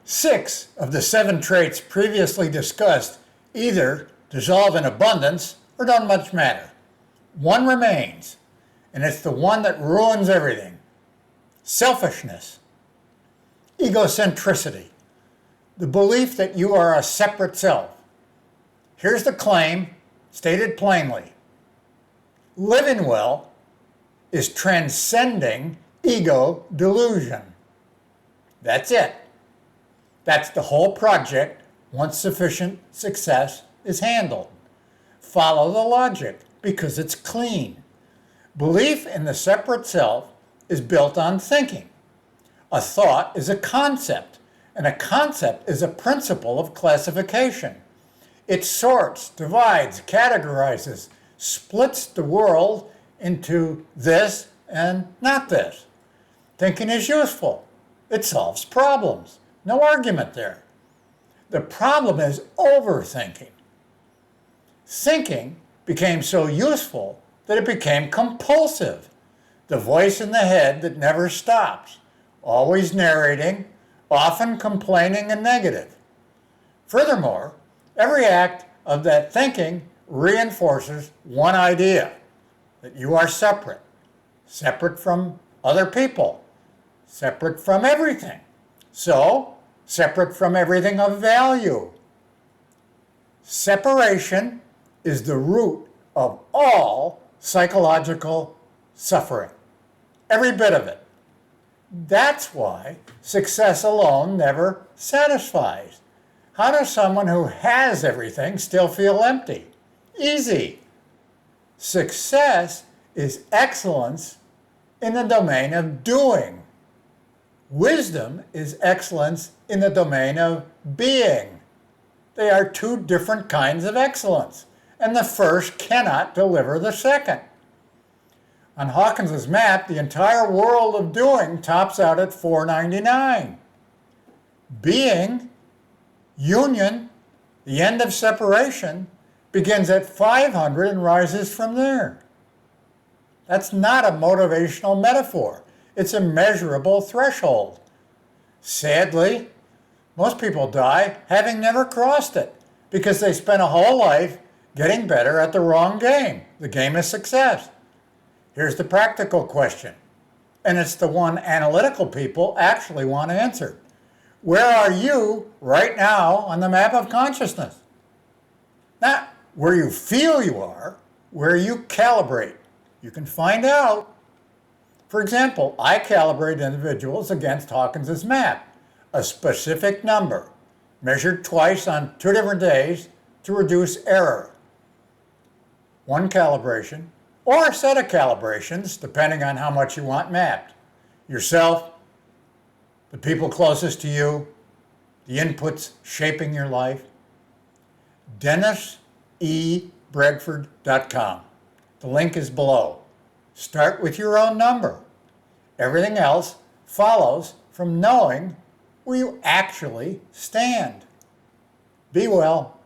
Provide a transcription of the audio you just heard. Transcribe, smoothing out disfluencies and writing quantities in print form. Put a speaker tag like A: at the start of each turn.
A: 6 of the 7 traits previously discussed either dissolve in abundance or don't much matter. One remains, and it's the one that ruins everything. Selfishness, egocentricity, the belief that you are a separate self. Here's the claim, stated plainly. Living well is transcending ego delusion. That's it. That's the whole project once sufficient success is handled. Follow the logic because it's clean. Belief in the separate self is built on thinking. A thought is a concept, and a concept is a principle of classification. It sorts, divides, categorizes, splits the world into this and not this. Thinking is useful. It solves problems. No argument there. The problem is overthinking. Thinking became so useful that it became compulsive. The voice in the head that never stops, always narrating, often complaining and negative. Furthermore, every act of that thinking reinforces one idea, that you are separate, separate from other people, separate from everything. So, separate from everything of value. Separation is the root of all psychological suffering. Every bit of it. That's why success alone never satisfies. How does someone who has everything still feel empty? Easy. Success is excellence in the domain of doing. Wisdom is excellence in the domain of being. They are two different kinds of excellence, and the first cannot deliver the second. On Hawkins' map, the entire world of doing tops out at 499. Being, union, the end of separation, begins at 500 and rises from there. That's not a motivational metaphor. It's a measurable threshold. Sadly, most people die having never crossed it because they spent a whole life getting better at the wrong game, the game of success. Here's the practical question, and it's the one analytical people actually want to answer. Where are you right now on the map of consciousness? Not where you feel you are, where you calibrate. You can find out. For example, I calibrate individuals against Hawkins' map, a specific number, measured twice on 2 different days to reduce error. One calibration, or a set of calibrations, depending on how much you want mapped. Yourself, the people closest to you, the inputs shaping your life. DennisEBradford.com. The link is below. Start with your own number. Everything else follows from knowing where you actually stand. Be well.